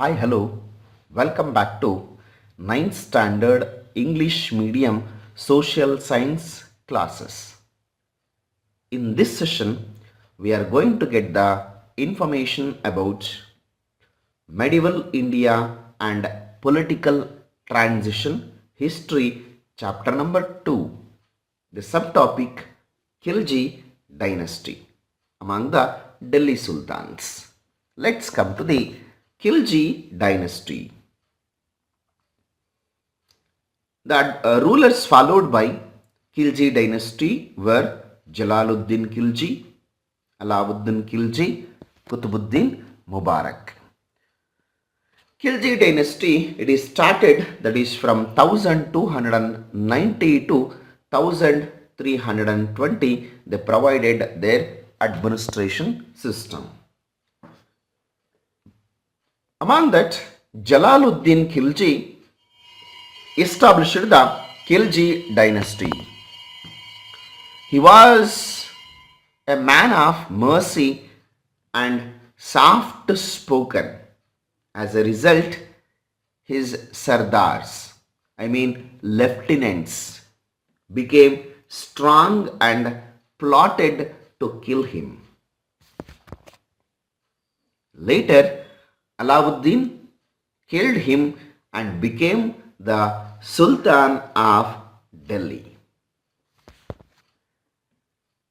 Hi, hello. Welcome back to ninth Standard English Medium Social Science classes. In this session, we are going to get the information about medieval India and political transition history, chapter number 2. The subtopic Khilji dynasty among the Delhi Sultans. Let's come to the Khilji dynasty. The rulers followed by Khilji dynasty were Jalaluddin Khilji, Alauddin Khilji, Qutbuddin Mubarak. Khilji dynasty, it is started, that is from 1290 to 1320. They provided their administration system. Among that, Jalaluddin Khilji established the Khilji dynasty. He was a man of mercy and soft spoken. As a result, his sardars, lieutenants, became strong and plotted to kill him. Later, Alauddin killed him and became the Sultan of Delhi.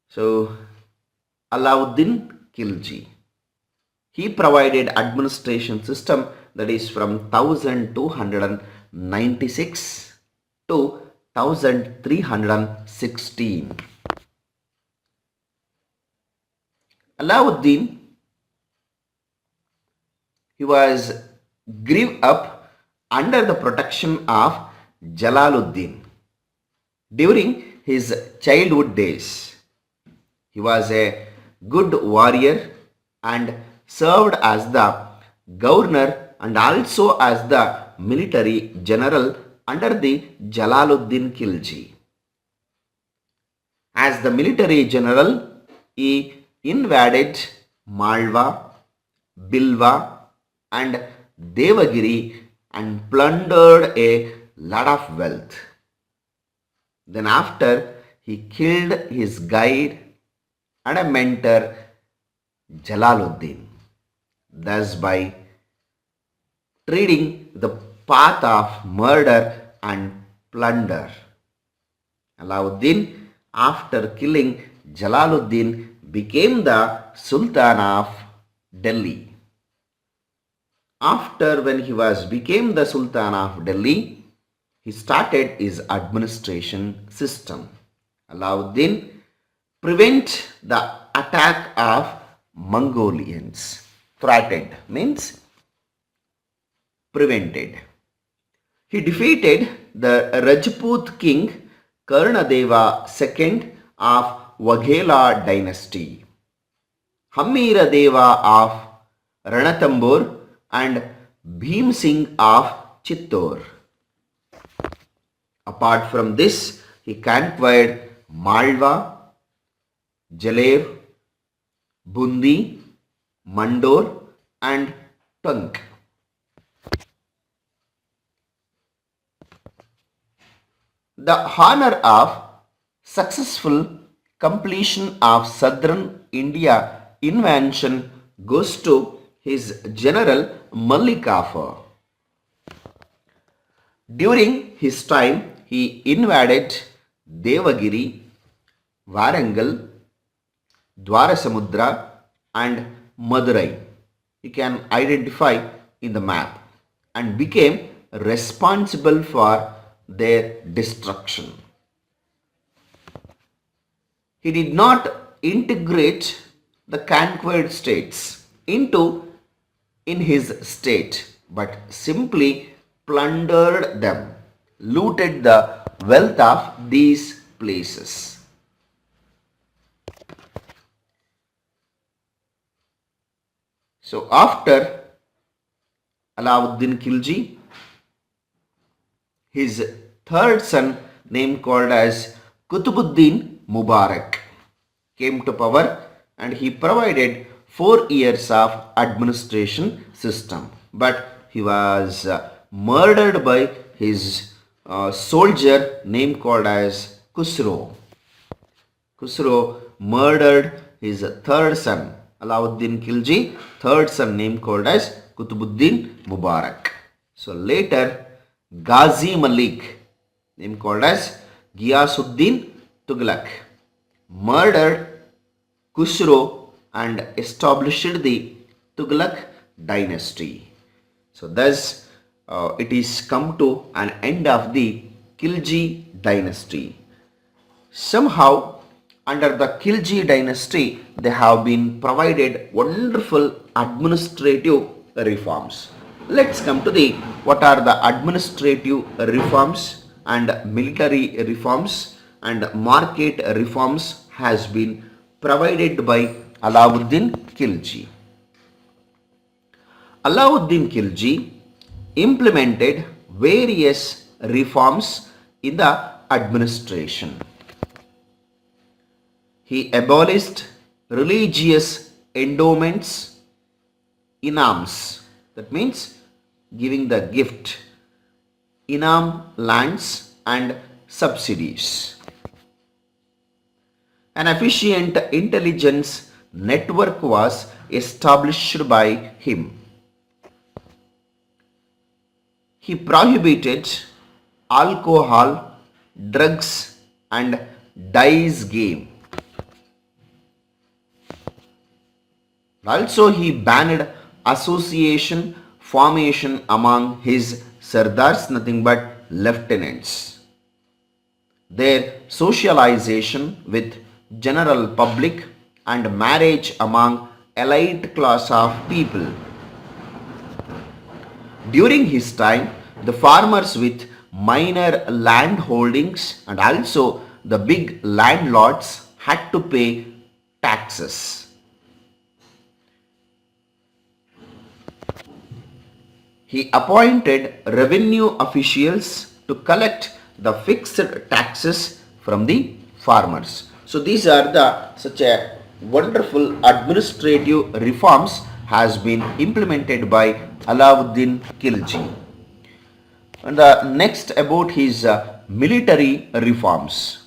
So, Alauddin Khilji, he provided administration system that is from 1296 to 1316. Alauddin, he was grew up under the protection of Jalaluddin during his childhood days. He was a good warrior and served as the governor and also as the military general under the Jalaluddin Khilji. As the military general, he invaded Malwa, Bilwa and Devagiri and plundered a lot of wealth. Then after, he killed his guide and a mentor, Jalaluddin. Thus, by treading the path of murder and plunder, Alauddin, after killing Jalaluddin, became the Sultan of Delhi. After when he became the Sultan of Delhi, he started his administration system. Alauddin prevent the attack of Mongolians. Threatened means prevented. He defeated the Rajput king Karnadeva II of Waghela dynasty, Hammira Deva of Ranatambur and Bhim Singh of Chittor. Apart from this, he conquered Malwa, Jalev, Bundi, Mandor and Tunk. The honor of successful completion of southern India invasion goes to his general Malik Kafur. During his time, he invaded Devagiri, Warangal, Dwarasamudra and Madurai. You can identify in the map, and became responsible for their destruction. He did not integrate the conquered states in his state, but simply plundered them, looted the wealth of these places. So after Alauddin Khilji, his third son, named called as Qutbuddin Mubarak, came to power, and he provided 4 years of administration system. But he was murdered by his soldier named called as Khusro. Khusro murdered his third son, Alauddin Khilji, third son named called as Qutbuddin Mubarak. So later, Ghazi Malik, named called as Ghiyasuddin Tughlaq, murdered Khusro and established the Tughlaq dynasty. So thus it is come to an end of the Khilji dynasty. Somehow under the Khilji dynasty they have been provided wonderful administrative reforms. Let's come to the what are the administrative reforms and military reforms and market reforms has been provided by Alauddin Khilji. Alauddin Khilji implemented various reforms in the administration. He abolished religious endowments, inams, that means giving the gift, inam lands and subsidies. An efficient intelligence network was established by him. He prohibited alcohol, drugs and dice game. Also he banned association formation among his sardars, nothing but lieutenants. Their socialization with general public and marriage among elite class of people. During his time, the farmers with minor land holdings and also the big landlords had to pay taxes. He appointed revenue officials to collect the fixed taxes from the farmers. So these are the such a wonderful administrative reforms has been implemented by Alauddin Khilji. And the next about his military reforms.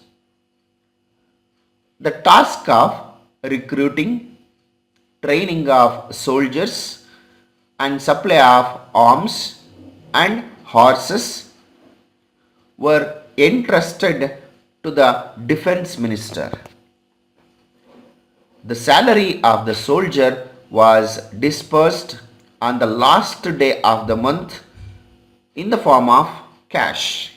The task of recruiting, training of soldiers and supply of arms and horses were entrusted to the defense minister. The salary of the soldier was dispersed on the last day of the month in the form of cash.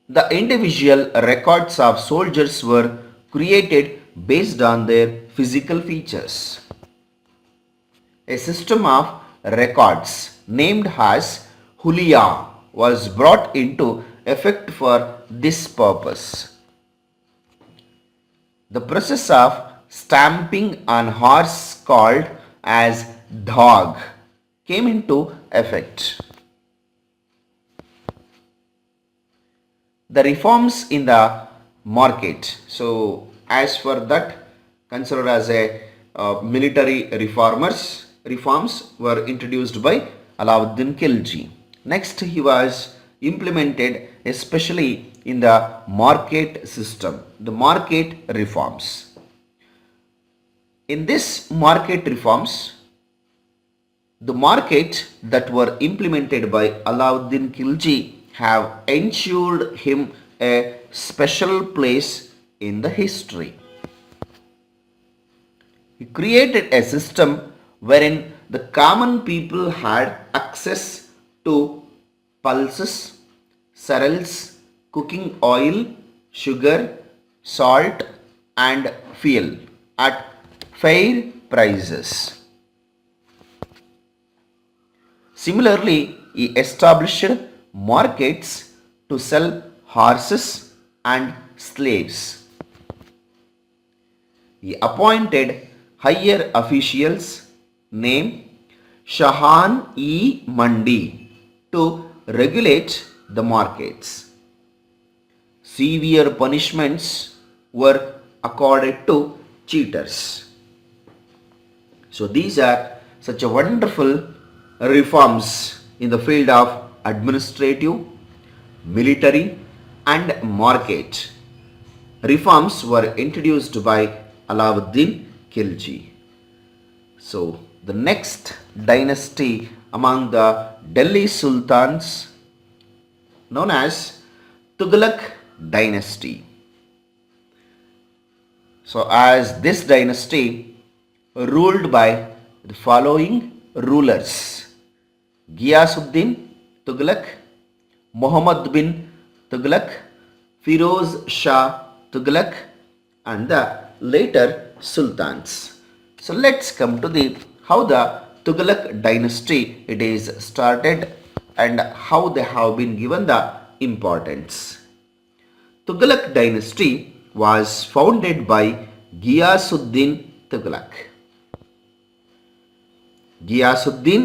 The individual records of soldiers were created based on their physical features. A system of records named as Huliya was brought into effect for this purpose. The process of stamping on horse called as dog came into effect. The reforms in the market. So as for that, considered as a military reforms were introduced by Alauddin Khilji. Next, he was implemented especially in the market system, the market reforms. In this market reforms, the market that were implemented by Alauddin Khilji have ensured him a special place in the history. He created a system wherein the common people had access to pulses, cereals, cooking oil, sugar, salt and fuel at fair prices. Similarly, he established markets to sell horses and slaves. He appointed higher officials named Shahan-e-Mandi to regulate the markets. Severe punishments were accorded to cheaters. So these are such a wonderful reforms in the field of administrative, military and market. Reforms were introduced by Alauddin Khilji. So the next dynasty among the Delhi Sultans known as Tughlaq dynasty. So as this dynasty ruled by the following rulers: Ghiyasuddin Tughlaq, Muhammad bin Tughlaq, Firoz Shah Tughlaq and the later Sultans. So let's come to the how the Tughlaq dynasty it is started and how they have been given the importance. Tughlaq dynasty was founded by Ghiyasuddin Tughlaq. Ghiyasuddin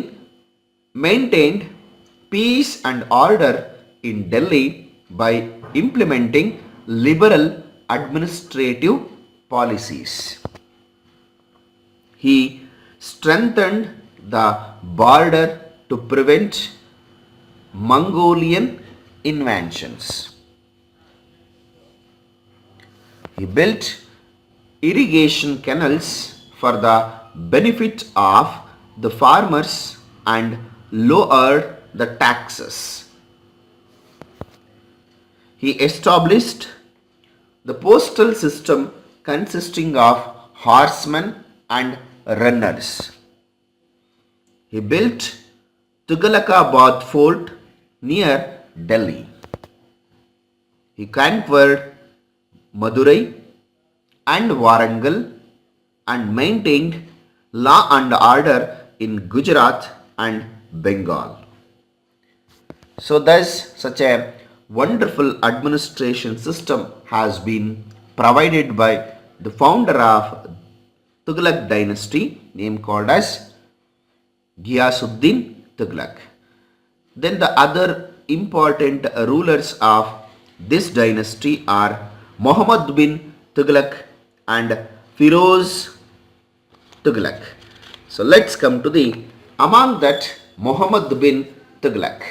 maintained peace and order in Delhi by implementing liberal administrative policies. He strengthened the border to prevent Mongolian invasions. He built irrigation canals for the benefit of the farmers and lowered the taxes. He established the postal system consisting of horsemen and runners. He built Tughlaqabad fort near Delhi. He conquered Madurai and Warangal and maintained law and order in Gujarat and Bengal. So thus such a wonderful administration system has been provided by the founder of Tughlaq dynasty named called as Ghiyasuddin Tughlaq. Then the other important rulers of this dynasty are Muhammad bin Tughlaq and Firoz Tughlaq. So let's come to the among that Muhammad bin Tughlaq.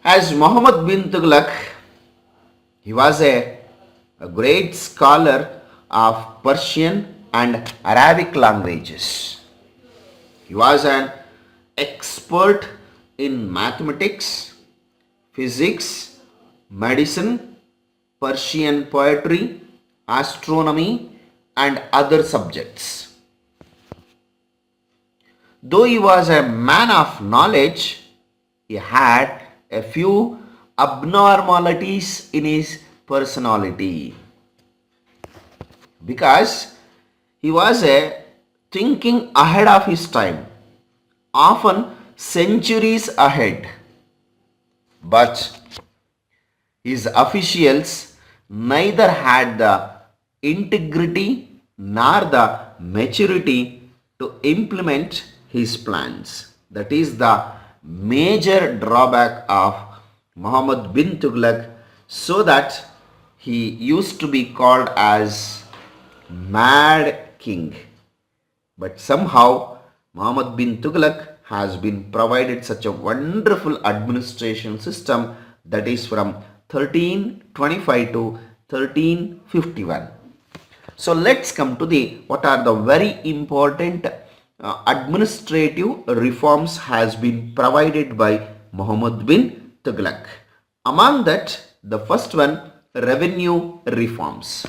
As Muhammad bin Tughlaq, he was a great scholar of Persian and Arabic languages. He was an expert in mathematics, physics, medicine, Persian poetry, astronomy and other subjects. Though he was a man of knowledge, he had a few abnormalities in his personality because he was a thinking ahead of his time, often centuries ahead. But his officials neither had the integrity nor the maturity to implement his plans. That is the major drawback of Muhammad bin Tughlaq, so that he used to be called as mad king. But somehow Muhammad bin Tughlaq has been provided such a wonderful administration system, that is from 1325 to 1351. So let's come to the what are the very important administrative reforms has been provided by Muhammad bin Tughlaq. Among that, the first one, revenue reforms.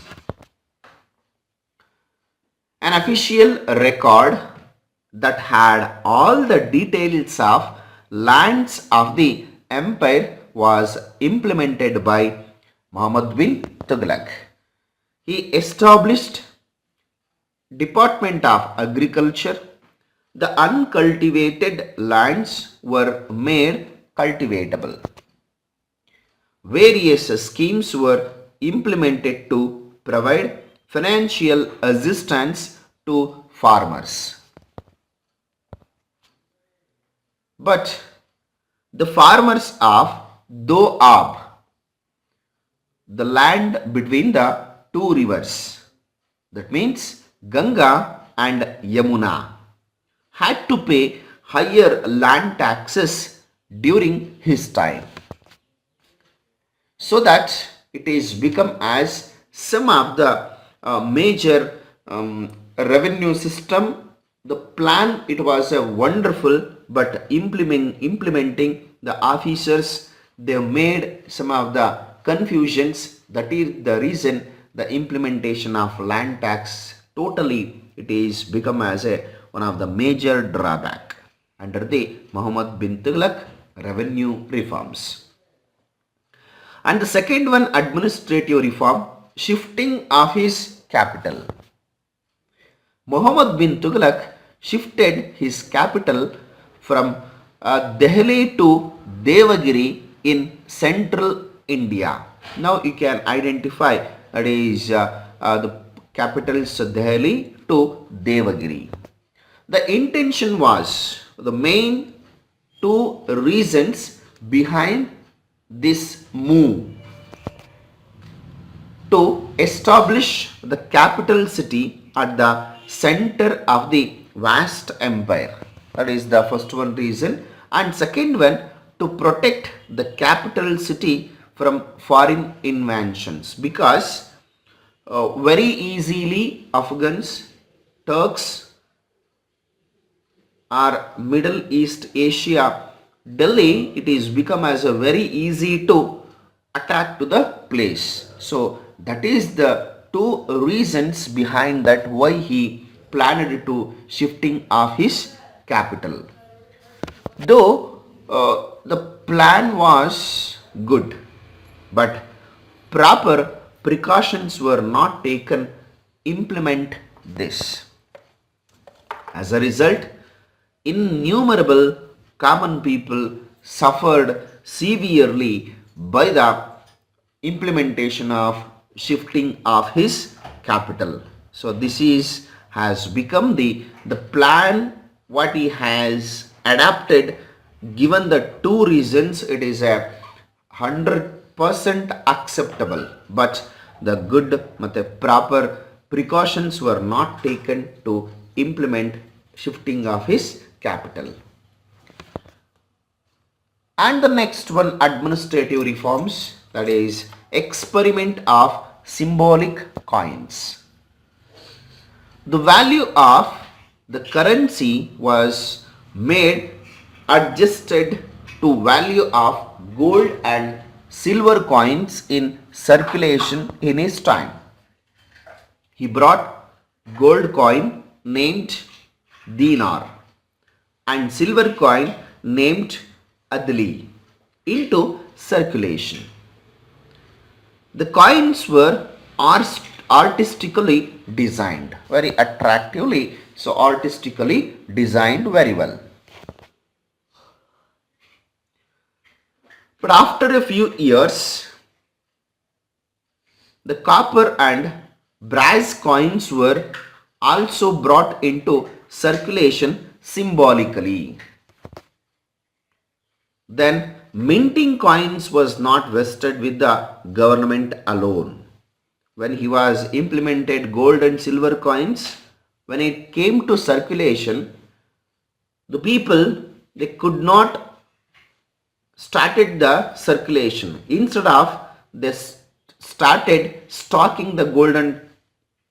An official record that had all the details of lands of the empire was implemented by Muhammad bin Tughlaq. He established Department of Agriculture. The uncultivated lands were made cultivatable. Various schemes were implemented to provide financial assistance to farmers. But the farmers of Doab, the land between the two rivers, that means Ganga and Yamuna, had to pay higher land taxes during his time, so that it is become as some of the major revenue system. The plan, it was a wonderful, but implementing the officers, they made some of the confusions. That is the reason the implementation of land tax totally, it is become as a one of the major drawback under the Muhammad bin Tughlaq revenue reforms. And the second one, administrative reform, shifting of his capital. Muhammad bin Tughlaq shifted his capital from Delhi to Devagiri in central India. Now you can identify that is the capitals Delhi to Devagiri. The intention was, the main two reasons behind this move, to establish the capital city at the center of the vast empire. That is the first one reason. And second one, to protect the capital city from foreign invasions, because very easily Afghans, Turks, or Middle East Asia, Delhi, it is become as a very easy to attack to the place. So that is the two reasons behind that why he planned to shifting of his capital. Though the plan was good, but proper precautions were not taken implement this. As a result, innumerable common people suffered severely by the implementation of shifting of his capital. So this is has become the plan what he has adapted. Given the two reasons, it is a 100% acceptable, but the good the proper precautions were not taken to implement shifting of his capital. And the next one, administrative reforms, that is experiment of symbolic coins. The value of the currency was made adjusted to value of gold and silver coins in circulation in his time. He brought gold coin named dinar and silver coin named adli into circulation. The coins were artistically designed, very attractively, so artistically designed very well. But after a few years, the copper and brass coins were also brought into circulation symbolically. Then minting coins was not vested with the government alone. When he was implemented gold and silver coins, when it came to circulation, the people, they could not started the circulation. Instead of, they started stocking the gold and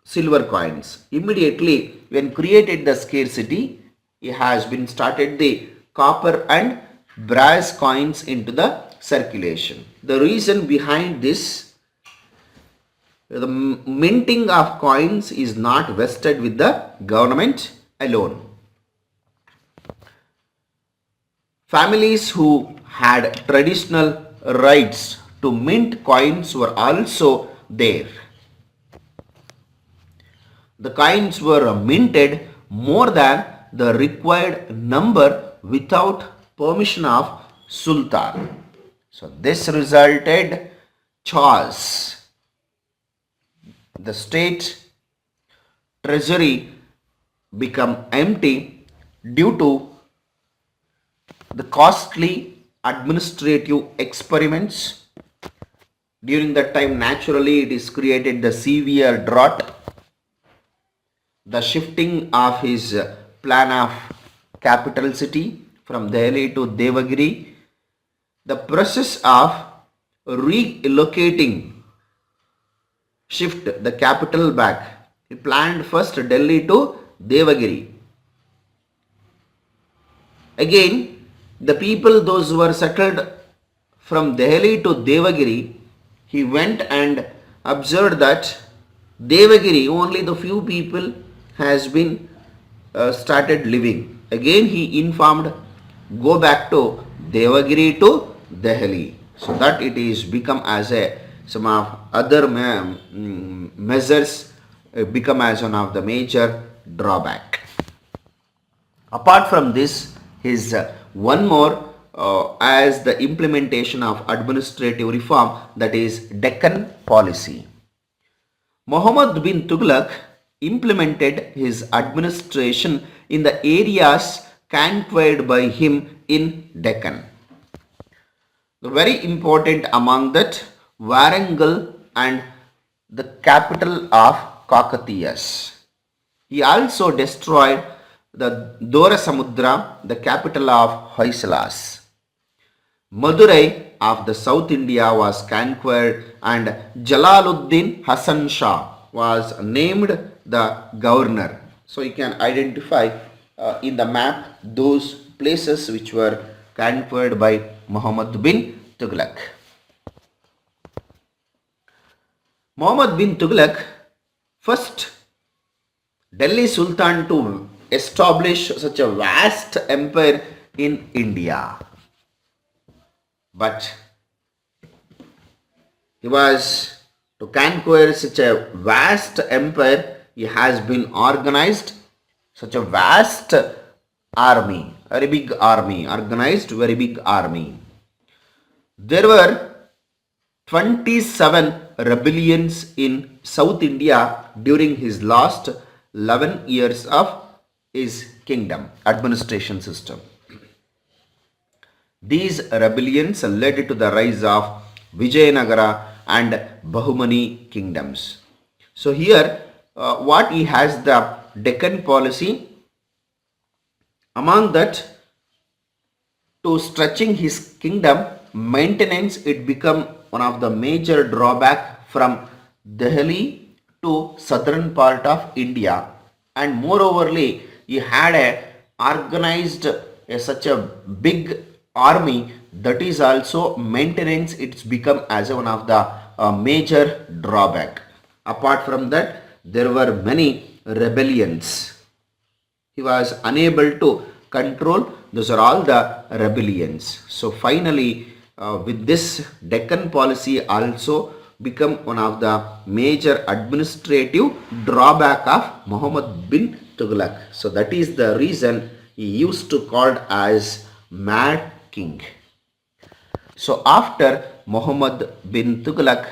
silver coins. Immediately when created the scarcity, it has been started the copper and brass coins into the circulation. The reason behind this, the minting of coins is not vested with the government alone. Families who had traditional rights to mint coins were also there. The coins were minted more than the required number without permission of Sultan. So this resulted chaos. The state treasury become empty due to the costly administrative experiments. During that time, naturally, it is created the severe drought. the shifting of his plan of capital city from Delhi to Devagiri, the process of relocating, shift the capital back. He planned first Delhi to Devagiri. Again, the people, those who were settled from Delhi to Devagiri, he went and observed that Devagiri, only the few people has been started living. Again, he informed, go back to Devagiri to Delhi, so that it is become as a some of other measures become as one of the major drawback. Apart from this, his one more as the implementation of administrative reform, that is Deccan policy. Muhammad bin Tughlaq implemented his administration in the areas conquered by him in Deccan. The very important among that, Warangal and the capital of Kakatiyas. He also destroyed the Dora Samudra, the capital of Hoysalas. Madurai of the South India was conquered and Jalaluddin Hassan Shah was named the governor. So you can identify in the map those places which were conquered by Muhammad bin Tughlaq. Muhammad bin Tughlaq, first Delhi Sultan to establish such a vast empire in India. But he was to conquer such a vast empire, he has been organized such a vast army, very big army, organized very big army. There were 27 rebellions in South India during his last 11 years of his kingdom administration system. These rebellions led to the rise of Vijayanagara and Bahumani kingdoms. So here what he has, the Deccan policy, among that, to stretching his kingdom maintenance, it become one of the major drawback from Delhi to southern part of India, and moreoverly he had a organized such a big army, that is also maintenance, it's become as one of the major drawback. Apart from that, there were many rebellions. He was unable to control, those are all the rebellions. So finally with this, Deccan policy also become one of the major administrative drawback of Muhammad bin Tughlaq. So that is the reason he used to called as Mad King. So after Muhammad bin Tughlaq,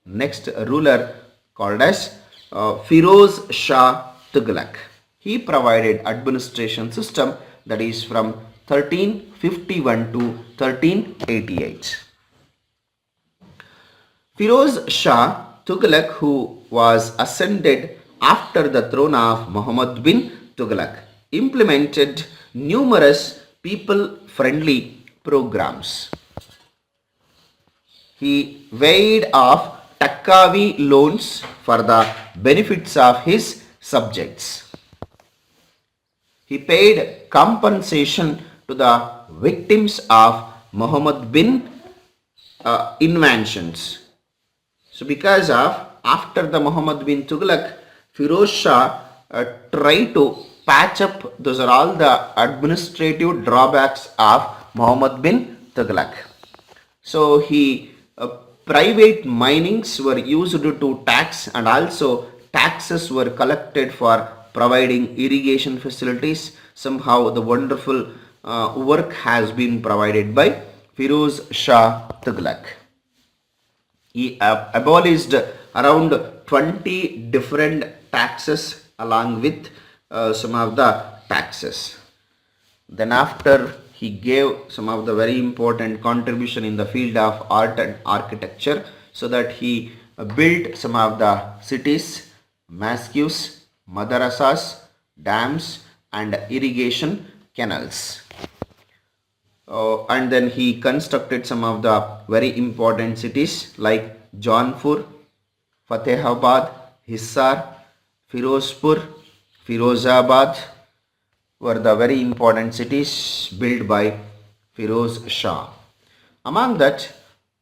next ruler called as Firoz Shah Tughlaq. He provided administration system that is from 1351 to 1388. Firoz Shah Tughlaq, who was ascended after the throne of Muhammad bin Tughlaq, implemented numerous people-friendly programs. He waived off Takkavi loans for the benefits of his subjects. He paid compensation to the victims of Muhammad bin inventions. So because of after the Muhammad bin Tughlaq, Firoz Shah tried to patch up, those are all the administrative drawbacks of Muhammad bin Tughlaq. So he private minings were used to tax, and also taxes were collected for providing irrigation facilities. Somehow the wonderful work has been provided by Firoz Shah Tughlaq. He abolished around 20 different taxes along with some of the taxes. Then after, he gave some of the very important contribution in the field of art and architecture, so that he built some of the cities, mosques, madrasas, dams and irrigation canals. And then he constructed some of the very important cities like Jaunpur, Fatehabad, Hisar, Firozpur, Firozabad were the very important cities built by Firoz Shah. Among that,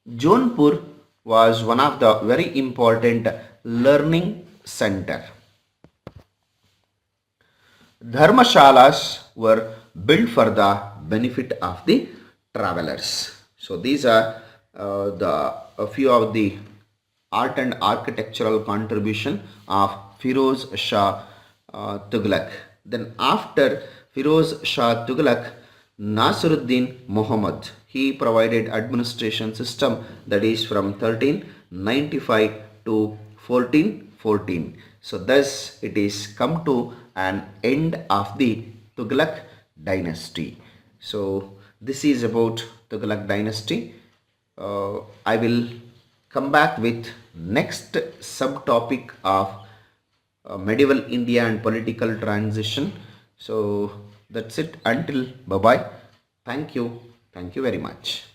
Jaunpur was one of the very important learning center. Dharmashalas were built for the benefit of the travelers. So these are a few of the art and architectural contribution of Firoz Shah Tughlaq. Then after Firoz Shah Tughlaq, Nasiruddin Muhammad, he provided administration system that is from 1395 to 1414. So thus it is come to an end of the Tughlaq dynasty. So this is about Tughlaq dynasty. I will come back with next subtopic of medieval India and political transition. So that's it. Until bye bye. Thank you. Thank you very much.